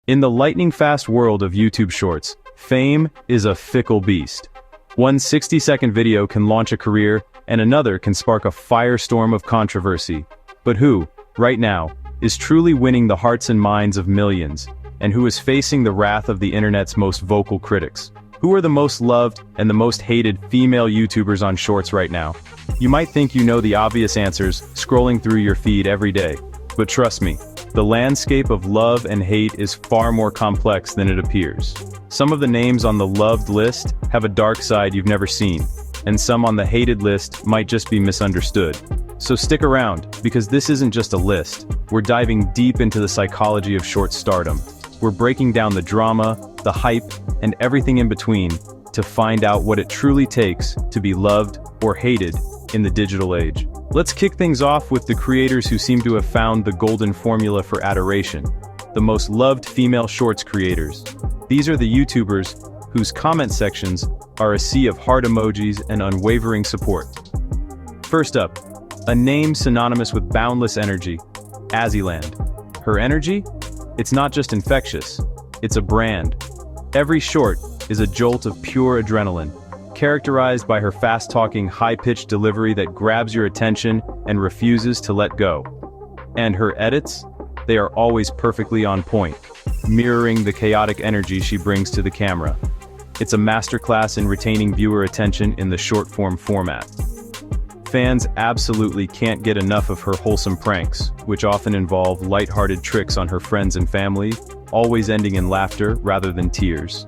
In the lightning-fast world of YouTube Shorts, fame is a fickle beast. One 60-second video can launch a career, and another can spark a firestorm of controversy. But who, right now, is truly winning the hearts and minds of millions, and who is facing the wrath of the internet's most vocal critics? Who are the most loved and the most hated female YouTubers on Shorts right now? You might think you know the obvious answers scrolling through your feed every day, but trust me, the landscape of love and hate is far more complex than it appears. Some of the names on the loved list have a dark side you've never seen, and some on the hated list might just be misunderstood. So stick around, because this isn't just a list. We're diving deep into the psychology of Shorts stardom. We're breaking down the drama, the hype, and everything in between to find out what it truly takes to be loved or hated in the digital age. Let's kick things off with the creators who seem to have found the golden formula for adoration, the most loved female Shorts creators. These are the YouTubers whose comment sections are a sea of heart emojis and unwavering support. First up, a name synonymous with boundless energy, Azzyland. Her energy? It's not just infectious, it's a brand. Every short is a jolt of pure adrenaline, characterized by her fast-talking, high-pitched delivery that grabs your attention and refuses to let go. And her edits? They are always perfectly on point, mirroring the chaotic energy she brings to the camera. It's a masterclass in retaining viewer attention in the short-form format. Fans absolutely can't get enough of her wholesome pranks, which often involve light-hearted tricks on her friends and family, always ending in laughter rather than tears.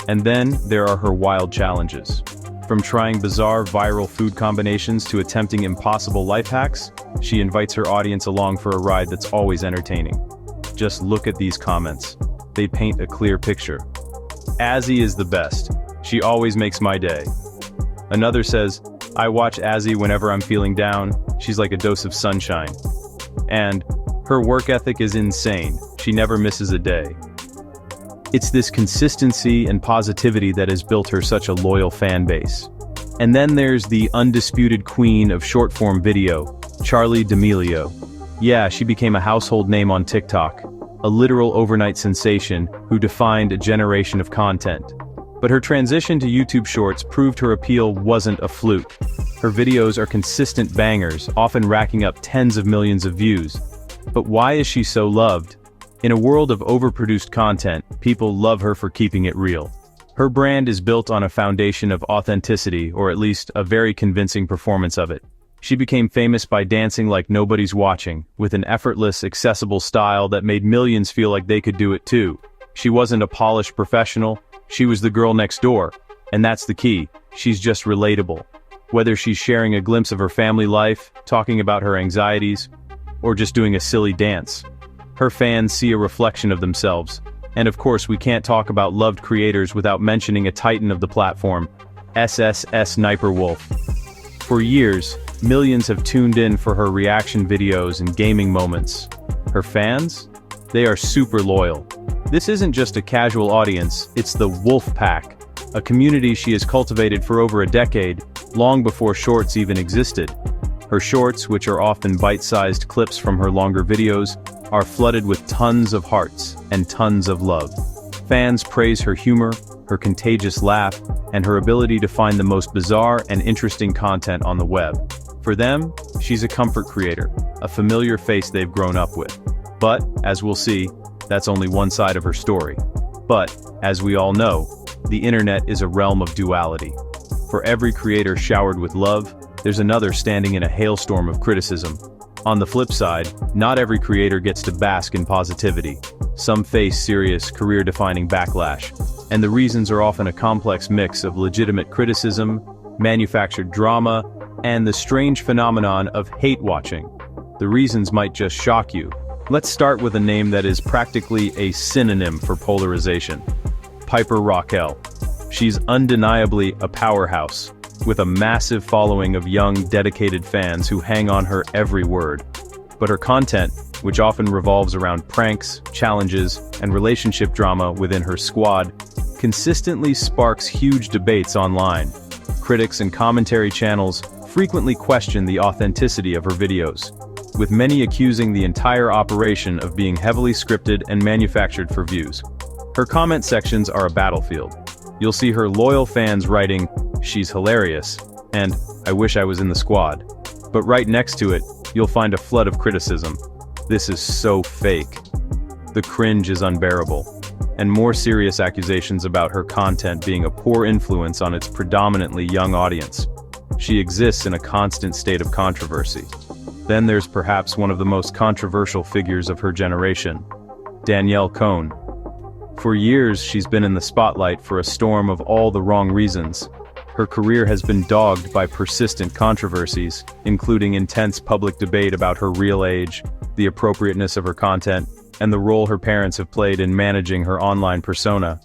And then there are her wild challenges. From trying bizarre viral food combinations to attempting impossible life hacks, she invites her audience along for a ride that's always entertaining. Just look at these comments. They paint a clear picture. Azzy is the best. She always makes my day. Another says, I watch Azzy whenever I'm feeling down. She's like a dose of sunshine. And her work ethic is insane. She never misses a day. It's this consistency and positivity that has built her such a loyal fan base. And then there's the undisputed queen of short-form video, Charli D'Amelio. Yeah, she became a household name on TikTok, a literal overnight sensation who defined a generation of content. But her transition to YouTube Shorts proved her appeal wasn't a fluke. Her videos are consistent bangers, often racking up tens of millions of views. But why is she so loved? In a world of overproduced content, people love her for keeping it real. Her brand is built on a foundation of authenticity, or at least a very convincing performance of it. She became famous by dancing like nobody's watching, with an effortless, accessible style that made millions feel like they could do it too. She wasn't a polished professional, she was the girl next door, and that's the key, she's just relatable. Whether she's sharing a glimpse of her family life, talking about her anxieties, or just doing a silly dance, her fans see a reflection of themselves. And of course, we can't talk about loved creators without mentioning a titan of the platform, SSS Sniperwolf. For years, millions have tuned in for her reaction videos and gaming moments. Her fans? They are super loyal. This isn't just a casual audience, it's the Wolf Pack, a community she has cultivated for over a decade, long before Shorts even existed. Her shorts, which are often bite-sized clips from her longer videos, are flooded with tons of hearts and tons of love. Fans praise her humor, her contagious laugh, and her ability to find the most bizarre and interesting content on the web. For them, she's a comfort creator, a familiar face they've grown up with. But, as we'll see, that's only one side of her story. But, as we all know, the internet is a realm of duality. For every creator showered with love, there's another standing in a hailstorm of criticism. On the flip side, not every creator gets to bask in positivity. Some face serious, career-defining backlash, and the reasons are often a complex mix of legitimate criticism, manufactured drama, and the strange phenomenon of hate-watching. The reasons might just shock you. Let's start with a name that is practically a synonym for polarization. Piper Raquel. She's undeniably a powerhouse, with a massive following of young, dedicated fans who hang on her every word. But her content, which often revolves around pranks, challenges, and relationship drama within her squad, consistently sparks huge debates online. Critics and commentary channels frequently question the authenticity of her videos, with many accusing the entire operation of being heavily scripted and manufactured for views. Her comment sections are a battlefield. You'll see her loyal fans writing, "She's hilarious," and "I wish I was in the squad." But right next to it, you'll find a flood of criticism. "This is so fake." "The cringe is unbearable," and more serious accusations about her content being a poor influence on its predominantly young audience. She exists in a constant state of controversy. Then there's perhaps one of the most controversial figures of her generation, Danielle Cohn. For years, she's been in the spotlight for a storm of all the wrong reasons. Her career has been dogged by persistent controversies, including intense public debate about her real age, the appropriateness of her content, and the role her parents have played in managing her online persona.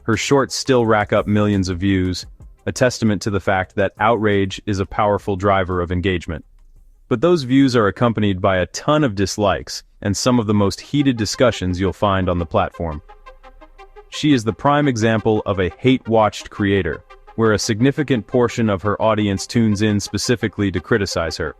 Her shorts still rack up millions of views, a testament to the fact that outrage is a powerful driver of engagement. But those views are accompanied by a ton of dislikes, and some of the most heated discussions you'll find on the platform. She is the prime example of a hate-watched creator, where a significant portion of her audience tunes in specifically to criticize her.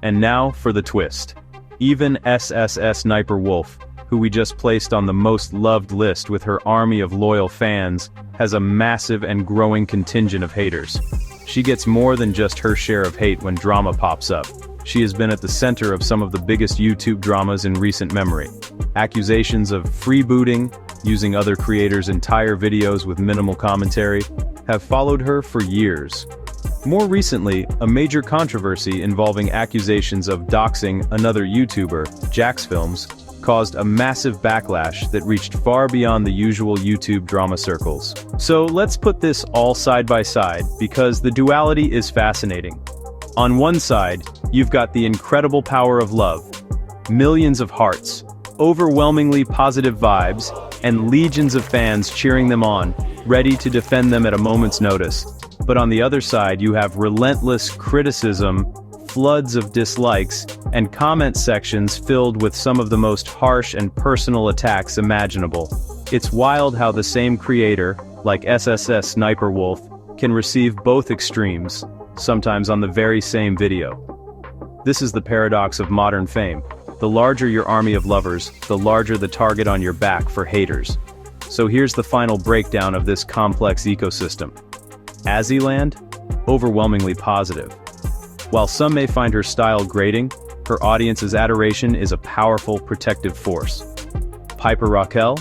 And now for the twist. Even SSS Sniper Wolf, who we just placed on the most loved list with her army of loyal fans, has a massive and growing contingent of haters. She gets more than just her share of hate when drama pops up. She has been at the center of some of the biggest YouTube dramas in recent memory. Accusations of freebooting, using other creators' entire videos with minimal commentary, have followed her for years. More recently, a major controversy involving accusations of doxing another YouTuber, Jax Films, caused a massive backlash that reached far beyond the usual YouTube drama circles. So let's put this all side by side, because the duality is fascinating. On one side, you've got the incredible power of love, millions of hearts, overwhelmingly positive vibes, and legions of fans cheering them on, ready to defend them at a moment's notice. But on the other side, you have relentless criticism, floods of dislikes, and comment sections filled with some of the most harsh and personal attacks imaginable. It's wild how the same creator, like SSS Sniper Wolf, can receive both extremes, sometimes on the very same video. This is the paradox of modern fame. The larger your army of lovers, the larger the target on your back for haters. So here's the final breakdown of this complex ecosystem. Azzyland? Overwhelmingly positive. While some may find her style grating, her audience's adoration is a powerful protective force. Piper Raquel?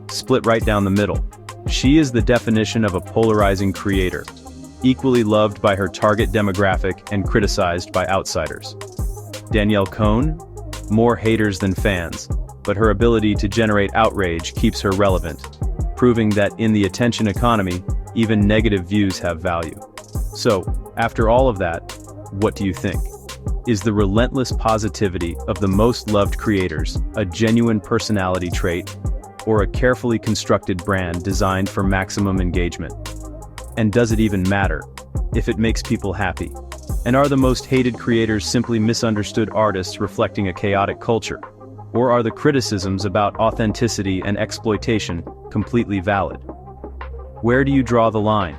Split right down the middle. She is the definition of a polarizing creator, equally loved by her target demographic and criticized by outsiders. Danielle Cohn? More haters than fans, but her ability to generate outrage keeps her relevant, proving that in the attention economy, even negative views have value. So, after all of that, what do you think? Is the relentless positivity of the most loved creators a genuine personality trait, or a carefully constructed brand designed for maximum engagement? And does it even matter if it makes people happy? And are the most hated creators simply misunderstood artists reflecting a chaotic culture? Or are the criticisms about authenticity and exploitation completely valid? Where do you draw the line?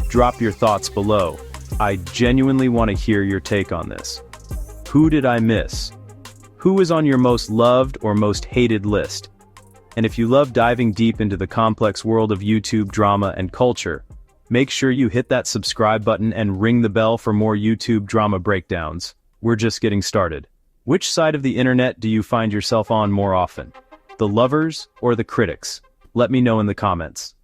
Drop your thoughts below. I genuinely want to hear your take on this. Who did I miss? Who is on your most loved or most hated list? And if you love diving deep into the complex world of YouTube drama and culture, make sure you hit that subscribe button and ring the bell for more YouTube drama breakdowns. We're just getting started. Which side of the internet do you find yourself on more often? The lovers or the critics? Let me know in the comments.